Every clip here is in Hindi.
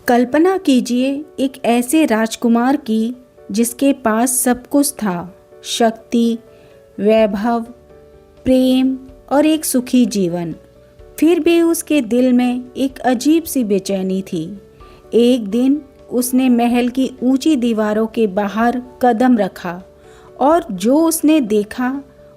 कल्पना कीजिए एक ऐसे राजकुमार की जिसके पास सब कुछ था। शक्ति, वैभव, प्रेम और एक सुखी जीवन। फिर भी उसके दिल में एक अजीब सी बेचैनी थी। एक दिन उसने महल की ऊंची दीवारों के बाहर कदम रखा और जो उसने देखा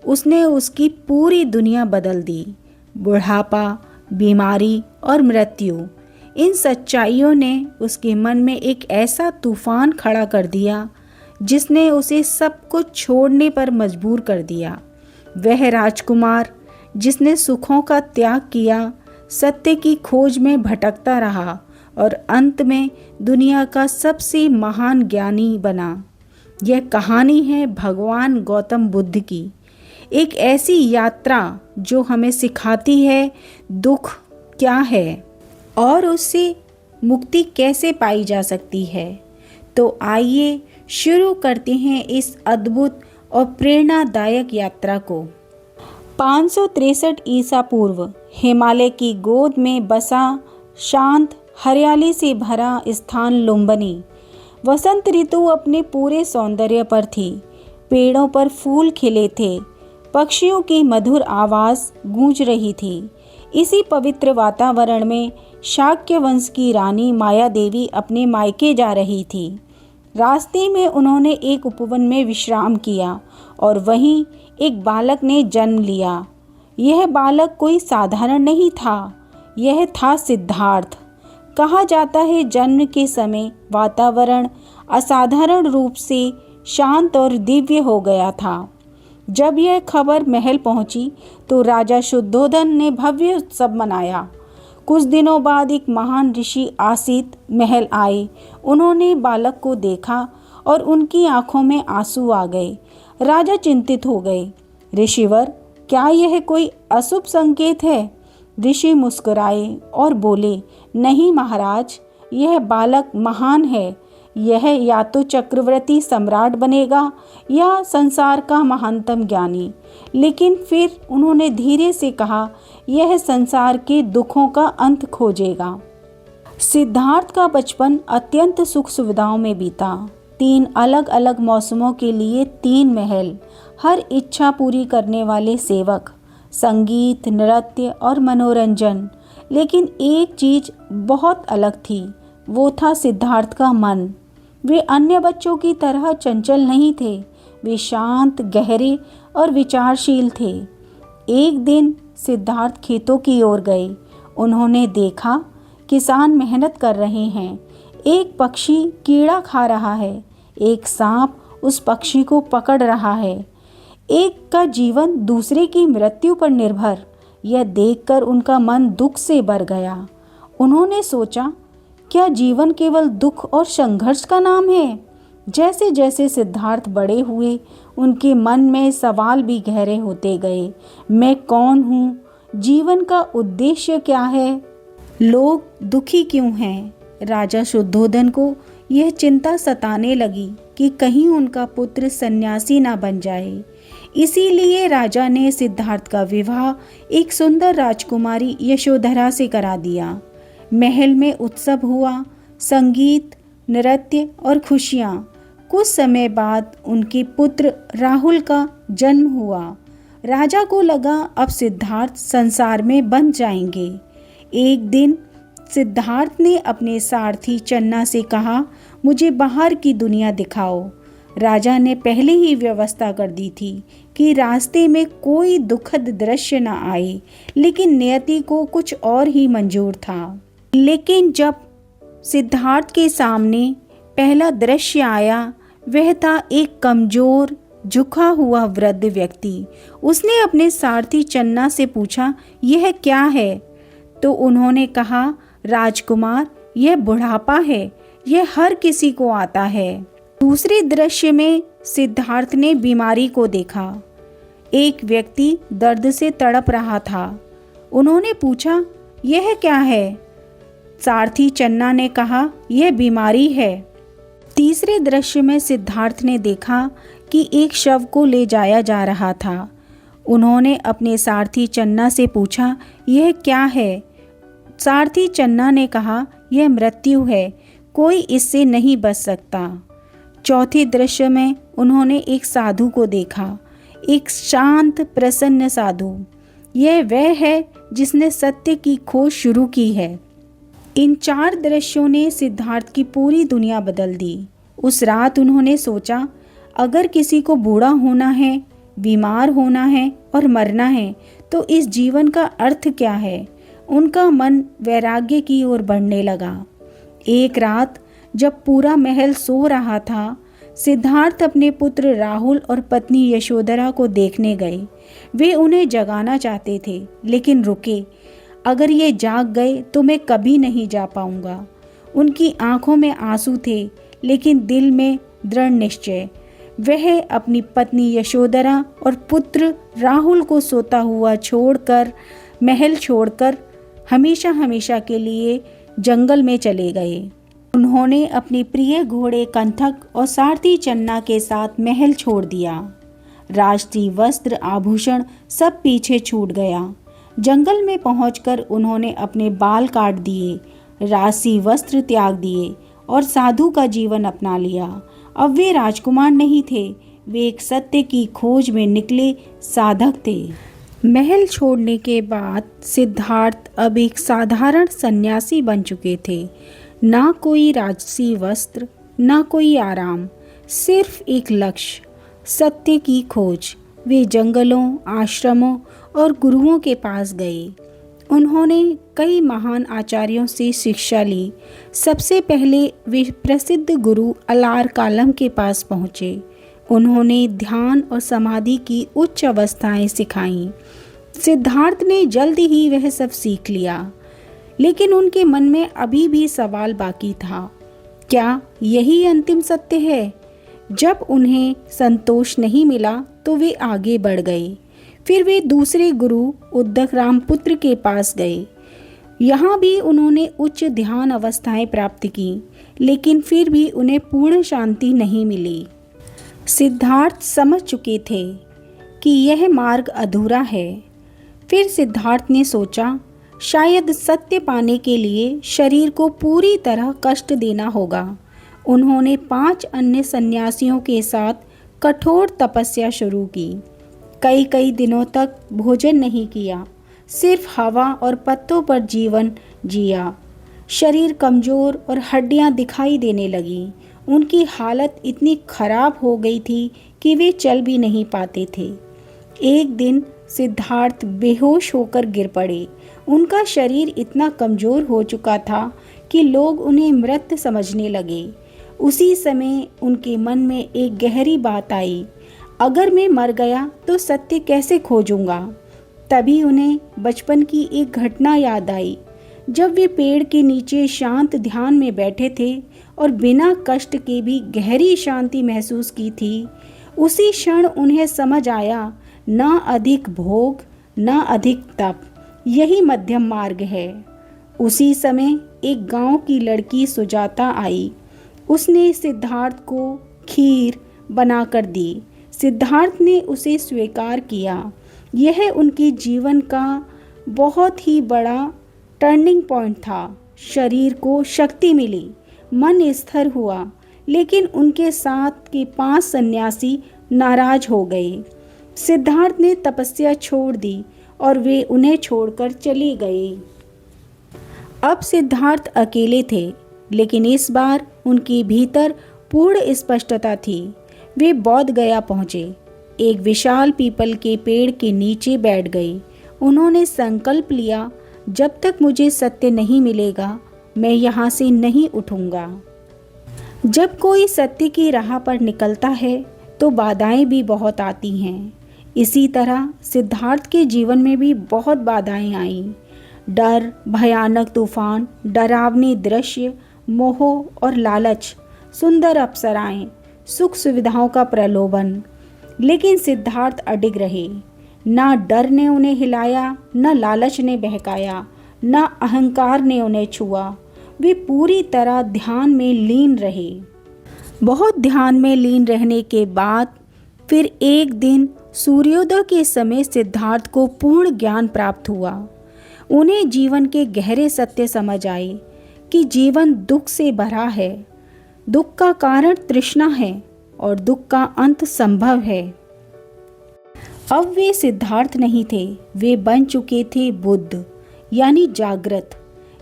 उसने उसकी पूरी दुनिया बदल दी। बुढ़ापा, बीमारी और मृत्यु, इन सच्चाइयों ने उसके मन में एक ऐसा तूफान खड़ा कर दिया जिसने उसे सब कुछ छोड़ने पर मजबूर कर दिया। वह राजकुमार जिसने सुखों का त्याग किया, सत्य की खोज में भटकता रहा और अंत में दुनिया का सबसे महान ज्ञानी बना। यह कहानी है भगवान गौतम बुद्ध की, एक ऐसी यात्रा जो हमें सिखाती है दुख क्या है और उससे मुक्ति कैसे पाई जा सकती है। तो आइए शुरू करते हैं इस अद्भुत और प्रेरणादायक यात्रा को। 563 ईसा पूर्व हिमालय की गोद में बसा शांत हरियाली से भरा स्थान लुम्बिनी। वसंत ऋतु अपने पूरे सौंदर्य पर थी। पेड़ों पर फूल खिले थे, पक्षियों की मधुर आवाज़ गूंज रही थी। इसी पवित्र वातावरण में शाक्य वंश की रानी माया देवी अपने मायके जा रही थी। रास्ते में उन्होंने एक उपवन में विश्राम किया और वहीं एक बालक ने जन्म लिया। यह बालक कोई साधारण नहीं था, यह था सिद्धार्थ। कहा जाता है जन्म के समय वातावरण असाधारण रूप से शांत और दिव्य हो गया था। जब यह खबर महल पहुंची तो राजा शुद्धोधन ने भव्य उत्सव मनाया। कुछ दिनों बाद एक महान ऋषि आसित महल आए। उन्होंने बालक को देखा और उनकी आंखों में आंसू आ गए। राजा चिंतित हो गए। ऋषिवर, क्या यह कोई अशुभ संकेत है? ऋषि मुस्कुराए और बोले, नहीं महाराज, यह बालक महान है। यह या तो चक्रवर्ती सम्राट बनेगा या संसार का महानतम ज्ञानी। लेकिन फिर उन्होंने धीरे से कहा, यह संसार के दुखों का अंत खोजेगा। सिद्धार्थ का बचपन अत्यंत सुख सुविधाओं में बीता। 3 अलग अलग मौसमों के लिए 3 महल, हर इच्छा पूरी करने वाले सेवक, संगीत, नृत्य और मनोरंजन। लेकिन एक चीज बहुत अलग थी, वो था सिद्धार्थ का मन। वे अन्य बच्चों की तरह चंचल नहीं थे, वे शांत, गहरे और विचारशील थे। एक दिन सिद्धार्थ खेतों की ओर गए। उन्होंने देखा किसान मेहनत कर रहे हैं। एक पक्षी कीड़ा खा रहा है, एक सांप उस पक्षी को पकड़ रहा है। एक का जीवन दूसरे की मृत्यु पर निर्भर। यह देखकर उनका मन दुख से भर गया। उन्होंने सोचा, क्या जीवन केवल दुख और संघर्ष का नाम है? जैसे जैसे सिद्धार्थ बड़े हुए, उनके मन में सवाल भी गहरे होते गए। मैं कौन हूँ? जीवन का उद्देश्य क्या है? लोग दुखी क्यों हैं? राजा शुद्धोधन को यह चिंता सताने लगी कि कहीं उनका पुत्र सन्यासी ना बन जाए। इसीलिए राजा ने सिद्धार्थ का विवाह एक सुंदर राजकुमारी यशोधरा से करा दिया। महल में उत्सव हुआ, संगीत, नृत्य और खुशियाँ। कुछ समय बाद उनके पुत्र राहुल का जन्म हुआ। राजा को लगा अब सिद्धार्थ संसार में बन जाएंगे। एक दिन सिद्धार्थ ने अपने सारथी चन्ना से कहा, मुझे बाहर की दुनिया दिखाओ। राजा ने पहले ही व्यवस्था कर दी थी कि रास्ते में कोई दुखद दृश्य न आए, लेकिन नियति को कुछ और ही मंजूर था। लेकिन जब सिद्धार्थ के सामने पहला दृश्य आया, वह था एक कमजोर, झुका हुआ वृद्ध व्यक्ति। उसने अपने सारथी चन्ना से पूछा, यह क्या है? तो उन्होंने कहा, राजकुमार, यह बुढ़ापा है, यह हर किसी को आता है। दूसरे दृश्य में सिद्धार्थ ने बीमारी को देखा। एक व्यक्ति दर्द से तड़प रहा था। उन्होंने पूछा, यह क्या है? सारथी चन्ना ने कहा, यह बीमारी है। तीसरे दृश्य में सिद्धार्थ ने देखा कि एक शव को ले जाया जा रहा था। उन्होंने अपने सारथी चन्ना से पूछा, यह क्या है? सारथी चन्ना ने कहा, यह मृत्यु है, कोई इससे नहीं बच सकता। चौथे दृश्य में उन्होंने एक साधु को देखा, एक शांत प्रसन्न साधु। यह वह है जिसने सत्य की खोज शुरू की है। इन 4 दृश्यों ने सिद्धार्थ की पूरी दुनिया बदल दी। उस रात उन्होंने सोचा, अगर किसी को बूढ़ा होना है, बीमार होना है और मरना है तो इस जीवन का अर्थ क्या है। उनका मन वैराग्य की ओर बढ़ने लगा। एक रात जब पूरा महल सो रहा था, सिद्धार्थ अपने पुत्र राहुल और पत्नी यशोधरा को देखने गए। वे उन्हें जगाना चाहते थे लेकिन रुके। अगर ये जाग गए तो मैं कभी नहीं जा पाऊंगा। उनकी आंखों में आंसू थे लेकिन दिल में दृढ़ निश्चय। वह अपनी पत्नी यशोधरा और पुत्र राहुल को सोता हुआ छोड़कर, महल छोड़कर हमेशा हमेशा के लिए जंगल में चले गए। उन्होंने अपने प्रिय घोड़े कंथक और सारथी चन्ना के साथ महल छोड़ दिया। राष्ट्रीय वस्त्र आभूषण सब पीछे छूट गया। जंगल में पहुंचकर उन्होंने अपने बाल काट दिए, राशि वस्त्र त्याग दिए और साधु का जीवन अपना लिया। अब वे राजकुमार नहीं थे, वे एक सत्य की खोज में निकले साधक थे। महल छोड़ने के बाद सिद्धार्थ अब एक साधारण सन्यासी बन चुके थे। ना कोई राजसी वस्त्र, ना कोई आराम, सिर्फ एक लक्ष्य, सत्य की खोज। वे जंगलों, आश्रमों और गुरुओं के पास गए। उन्होंने कई महान आचार्यों से शिक्षा ली। सबसे पहले वे प्रसिद्ध गुरु अलार कालम के पास पहुँचे। उन्होंने ध्यान और समाधि की उच्च अवस्थाएं सिखाईं। सिद्धार्थ ने जल्द ही वह सब सीख लिया, लेकिन उनके मन में अभी भी सवाल बाकी था, क्या यही अंतिम सत्य है? जब उन्हें संतोष नहीं मिला तो वे आगे बढ़ गए। फिर वे दूसरे गुरु उद्दक रामपुत्र के पास गए। यहाँ भी उन्होंने उच्च ध्यान अवस्थाएं प्राप्त की, लेकिन फिर भी उन्हें पूर्ण शांति नहीं मिली। सिद्धार्थ समझ चुके थे कि यह मार्ग अधूरा है। फिर सिद्धार्थ ने सोचा, शायद सत्य पाने के लिए शरीर को पूरी तरह कष्ट देना होगा। उन्होंने 5 अन्य सन्यासियों के साथ कठोर तपस्या शुरू की। कई दिनों तक भोजन नहीं किया, सिर्फ हवा और पत्तों पर जीवन जिया। शरीर कमज़ोर और हड्डियां दिखाई देने लगीं। उनकी हालत इतनी खराब हो गई थी कि वे चल भी नहीं पाते थे। एक दिन सिद्धार्थ बेहोश होकर गिर पड़े। उनका शरीर इतना कमज़ोर हो चुका था कि लोग उन्हें मृत समझने लगे। उसी समय उनके मन में एक गहरी बात आई, अगर मैं मर गया तो सत्य कैसे खोजूंगा? तभी उन्हें बचपन की एक घटना याद आई, जब वे पेड़ के नीचे शांत ध्यान में बैठे थे और बिना कष्ट के भी गहरी शांति महसूस की थी। उसी क्षण उन्हें समझ आया, न अधिक भोग न अधिक तप, यही मध्यम मार्ग है। उसी समय एक गांव की लड़की सुजाता आई। उसने सिद्धार्थ को खीर बनाकर दी। सिद्धार्थ ने उसे स्वीकार किया। यह उनके जीवन का बहुत ही बड़ा टर्निंग पॉइंट था। शरीर को शक्ति मिली, मन स्थिर हुआ, लेकिन उनके साथ के 5 सन्यासी नाराज हो गए। सिद्धार्थ ने तपस्या छोड़ दी और वे उन्हें छोड़कर चले गए। अब सिद्धार्थ अकेले थे, लेकिन इस बार उनके भीतर पूर्ण स्पष्टता थी। वे बोध गया पहुँचे। एक विशाल पीपल के पेड़ के नीचे बैठ गए। उन्होंने संकल्प लिया, जब तक मुझे सत्य नहीं मिलेगा मैं यहाँ से नहीं उठूँगा। जब कोई सत्य की राह पर निकलता है तो बाधाएं भी बहुत आती हैं। इसी तरह सिद्धार्थ के जीवन में भी बहुत बाधाएं आईं। डर, भयानक तूफान, डरावने दृश्य, मोह और लालच, सुंदर अप्सराएं, सुख सुविधाओं का प्रलोभन। लेकिन सिद्धार्थ अडिग रहे। ना डर ने उन्हें हिलाया, न लालच ने बहकाया, न अहंकार ने उन्हें छुआ। वे पूरी तरह ध्यान में लीन रहे। बहुत ध्यान में लीन रहने के बाद फिर एक दिन सूर्योदय के समय सिद्धार्थ को पूर्ण ज्ञान प्राप्त हुआ। उन्हें जीवन के गहरे सत्य समझ आए। कि जीवन दुख से भरा है, दुख का कारण तृष्णा है और दुख का अंत संभव है। अब वे सिद्धार्थ नहीं थे, वे बन चुके थे बुद्ध, यानी जागृत।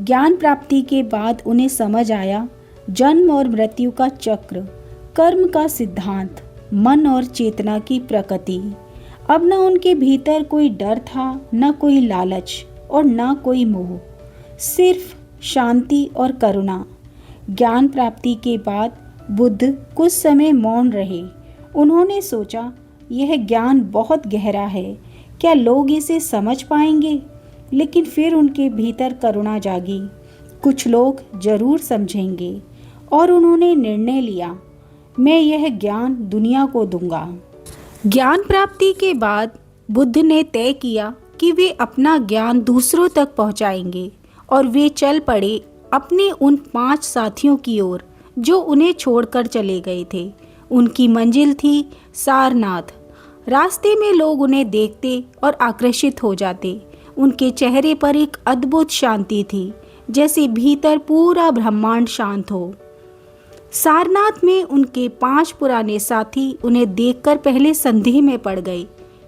ज्ञान प्राप्ति के बाद उन्हें समझ आया जन्म और मृत्यु का चक्र, कर्म का सिद्धांत, मन और चेतना की प्रकृति। अब न उनके भीतर कोई डर था, न कोई लालच और न कोई मोह, सिर्फ शांति और करुणा। ज्ञान प्राप्ति के बाद बुद्ध कुछ समय मौन रहे। उन्होंने सोचा, यह ज्ञान बहुत गहरा है, क्या लोग इसे समझ पाएंगे? लेकिन फिर उनके भीतर करुणा जागी, कुछ लोग जरूर समझेंगे। और उन्होंने निर्णय लिया, मैं यह ज्ञान दुनिया को दूंगा। ज्ञान प्राप्ति के बाद बुद्ध ने तय किया कि वे अपना ज्ञान दूसरों तक पहुंचाएंगे और वे चल पड़े अपने उन 5 साथियों की ओर जो उन्हें छोड़कर चले गए थे। उनकी मंजिल थी सारनाथ। रास्ते में लोग उन्हें देखते और आकर्षित हो जाते। उनके चेहरे पर एक अद्भुत शांति थी, जैसे भीतर पूरा ब्रह्मांड शांत हो। सारनाथ में उनके 5 पुराने साथी उन्हें देखकर पहले संदेह में पड़ गए,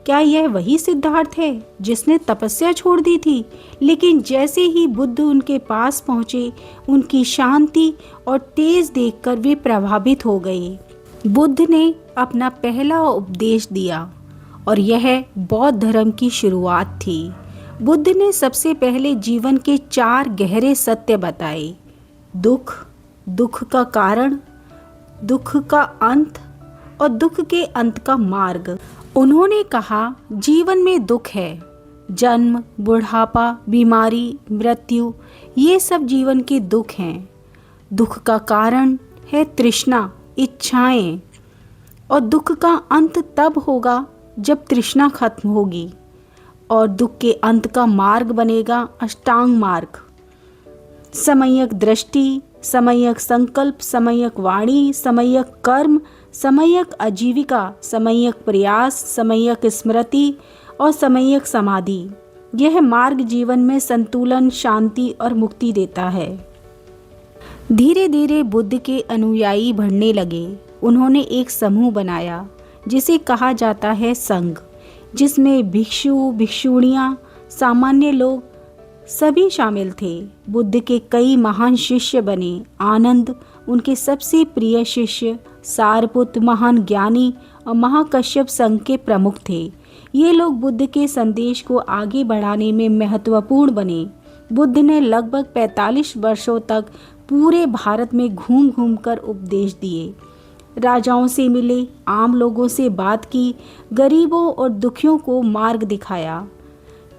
क्या यह वही सिद्धार्थ है जिसने तपस्या छोड़ दी थी? लेकिन जैसे ही बुद्ध उनके पास पहुंचे, उनकी शांति और तेज देखकर वे प्रभावित हो गए। बुद्ध ने अपना पहला उपदेश दिया और यह बौद्ध धर्म की शुरुआत थी। बुद्ध ने सबसे पहले जीवन के 4 गहरे सत्य बताए, दुख, दुख का कारण, दुख का अंत और दुख के अंत का मार्ग। उन्होंने कहा, जीवन में दुख है, जन्म, बुढ़ापा, बीमारी, मृत्यु, ये सब जीवन के दुख हैं। दुख का कारण है तृष्णा, इच्छाएं, और दुख का अंत तब होगा जब तृष्णा खत्म होगी। और दुख के अंत का मार्ग बनेगा अष्टांग मार्ग। सम्यक दृष्टि, सम्यक संकल्प, सम्यक वाणी, सम्यक कर्म, सम्यक आजीविका, सम्यक प्रयास, सम्यक स्मृति और सम्यक समाधि। यह मार्ग जीवन में संतुलन, शांति और मुक्ति देता है। धीरे धीरे बुद्ध के अनुयायी बढ़ने लगे। उन्होंने एक समूह बनाया जिसे कहा जाता है संघ, जिसमें भिक्षु, भिक्षुणियाँ, सामान्य लोग सभी शामिल थे। बुद्ध के कई महान शिष्य बने। आनंद उनके सबसे प्रिय शिष्य, सारपुत्र महान ज्ञानी और महाकश्यप संघ के प्रमुख थे। ये लोग बुद्ध के संदेश को आगे बढ़ाने में महत्वपूर्ण बने। बुद्ध ने लगभग 45 वर्षों तक पूरे भारत में घूम घूम कर उपदेश दिए। राजाओं से मिले, आम लोगों से बात की, गरीबों और दुखियों को मार्ग दिखाया।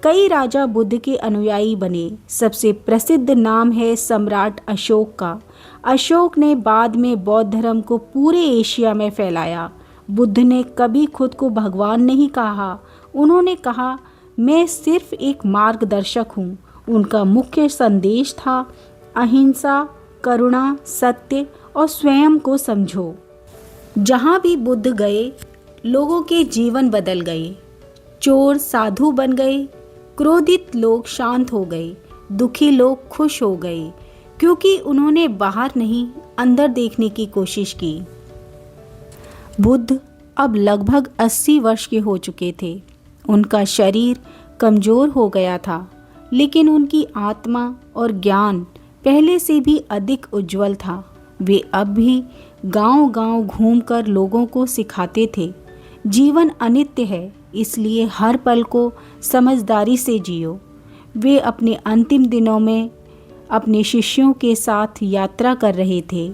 कई राजा बुद्ध के अनुयायी बने। सबसे प्रसिद्ध नाम है सम्राट अशोक का। अशोक ने बाद में बौद्ध धर्म को पूरे एशिया में फैलाया। बुद्ध ने कभी खुद को भगवान नहीं कहा। उन्होंने कहा, मैं सिर्फ एक मार्गदर्शक हूँ। उनका मुख्य संदेश था अहिंसा, करुणा, सत्य और स्वयं को समझो। जहाँ भी बुद्ध गए, लोगों के जीवन बदल गए। चोर साधु बन गए, क्रोधित लोग शांत हो गए, दुखी लोग खुश हो गए, क्योंकि उन्होंने बाहर नहीं अंदर देखने की कोशिश की। बुद्ध अब लगभग 80 वर्ष के हो चुके थे। उनका शरीर कमजोर हो गया था, लेकिन उनकी आत्मा और ज्ञान पहले से भी अधिक उज्जवल था। वे अब भी गांव-गांव घूमकर लोगों को सिखाते थे, जीवन अनित्य है, इसलिए हर पल को समझदारी से जियो। वे अपने अंतिम दिनों में अपने शिष्यों के साथ यात्रा कर रहे थे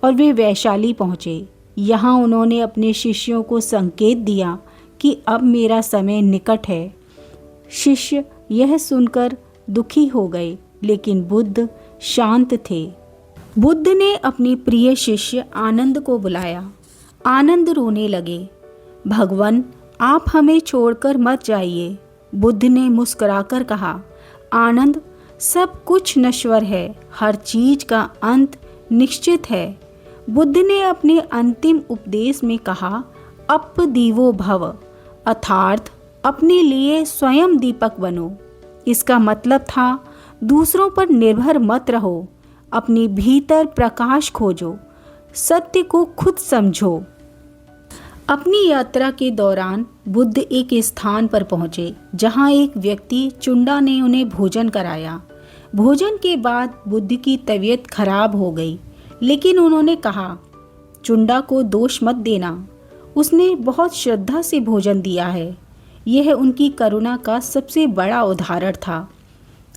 और वे वैशाली पहुँचे। यहाँ उन्होंने अपने शिष्यों को संकेत दिया कि अब मेरा समय निकट है। शिष्य यह सुनकर दुखी हो गए, लेकिन बुद्ध शांत थे। बुद्ध ने अपने प्रिय शिष्य आनंद को बुलाया। आनंद रोने लगे। भगवान, आप हमें छोड़कर मत जाइए। बुद्ध ने मुस्कुराकर कहा, आनंद, सब कुछ नश्वर है, हर चीज का अंत निश्चित है। बुद्ध ने अपने अंतिम उपदेश में कहा, अप दीवो भव, अर्थात अपने लिए स्वयं दीपक बनो। इसका मतलब था दूसरों पर निर्भर मत रहो, अपने भीतर प्रकाश खोजो, सत्य को खुद समझो। अपनी यात्रा के दौरान बुद्ध एक स्थान पर पहुँचे जहाँ एक व्यक्ति चुंडा ने उन्हें भोजन कराया। भोजन के बाद बुद्ध की तबीयत खराब हो गई, लेकिन उन्होंने कहा, चुंडा को दोष मत देना, उसने बहुत श्रद्धा से भोजन दिया है। यह उनकी करुणा का सबसे बड़ा उदाहरण था।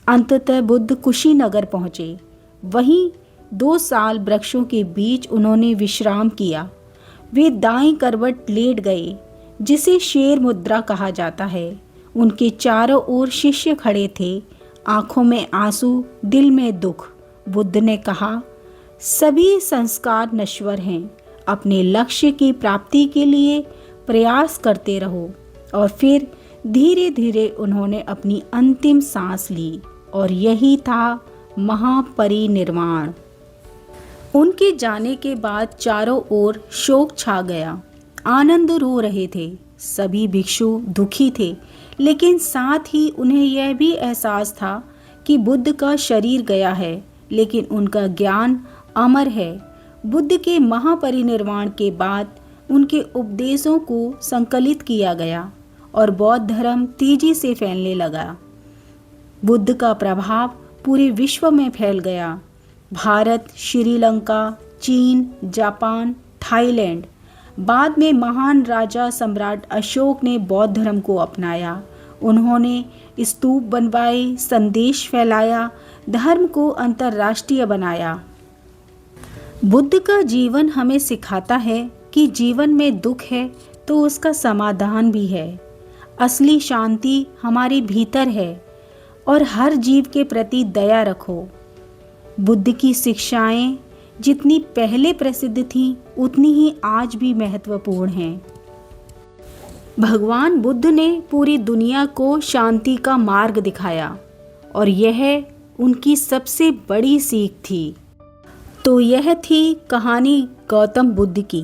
अंततः बुद्ध कुशीनगर पहुँचे। वहीं 2 साल वृक्षों के बीच उन्होंने विश्राम किया। वे दाईं करवट लेट गए, जिसे शेर मुद्रा कहा जाता है। उनके चारों ओर शिष्य खड़े थे, आंखों में आंसू, दिल में दुख। बुद्ध ने कहा, सभी संस्कार नश्वर हैं, अपने लक्ष्य की प्राप्ति के लिए प्रयास करते रहो। और फिर धीरे धीरे उन्होंने अपनी अंतिम सांस ली और यही था महापरिनिर्वाण। उनके जाने के बाद चारों ओर शोक छा गया। आनंद रो रहे थे, सभी भिक्षु दुखी थे, लेकिन साथ ही उन्हें यह भी एहसास था कि बुद्ध का शरीर गया है, लेकिन उनका ज्ञान अमर है। बुद्ध के महापरिनिर्वाण के बाद उनके उपदेशों को संकलित किया गया और बौद्ध धर्म तेजी से फैलने लगा। बुद्ध का प्रभाव पूरे विश्व में फैल गया। भारत, श्रीलंका, चीन, जापान, थाईलैंड। बाद में महान राजा सम्राट अशोक ने बौद्ध धर्म को अपनाया। उन्होंने स्तूप बनवाए, संदेश फैलाया, धर्म को अंतर्राष्ट्रीय बनाया। बुद्ध का जीवन हमें सिखाता है कि जीवन में दुख है तो उसका समाधान भी है। असली शांति हमारे भीतर है और हर जीव के प्रति दया रखो। बुद्ध की शिक्षाएं जितनी पहले प्रसिद्ध थीं, उतनी ही आज भी महत्वपूर्ण हैं। भगवान बुद्ध ने पूरी दुनिया को शांति का मार्ग दिखाया और यह उनकी सबसे बड़ी सीख थी। तो यह थी कहानी गौतम बुद्ध की,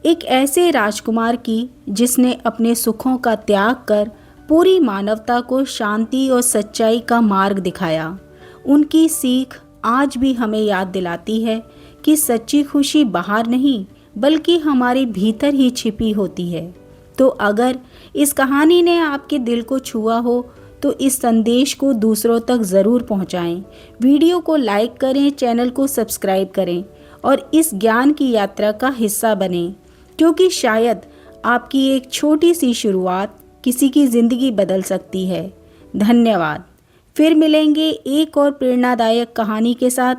एक ऐसे राजकुमार की जिसने अपने सुखों का त्याग कर पूरी मानवता को शांति और सच्चाई का मार्ग दिखाया। उनकी सीख आज भी हमें याद दिलाती है कि सच्ची खुशी बाहर नहीं, बल्कि हमारे भीतर ही छिपी होती है। तो अगर इस कहानी ने आपके दिल को छुआ हो तो इस संदेश को दूसरों तक ज़रूर पहुंचाएं। वीडियो को लाइक करें, चैनल को सब्सक्राइब करें और इस ज्ञान की यात्रा का हिस्सा बनें, क्योंकि शायद आपकी एक छोटी सी शुरुआत किसी की ज़िंदगी बदल सकती है। धन्यवाद। फिर मिलेंगे एक और प्रेरणादायक कहानी के साथ।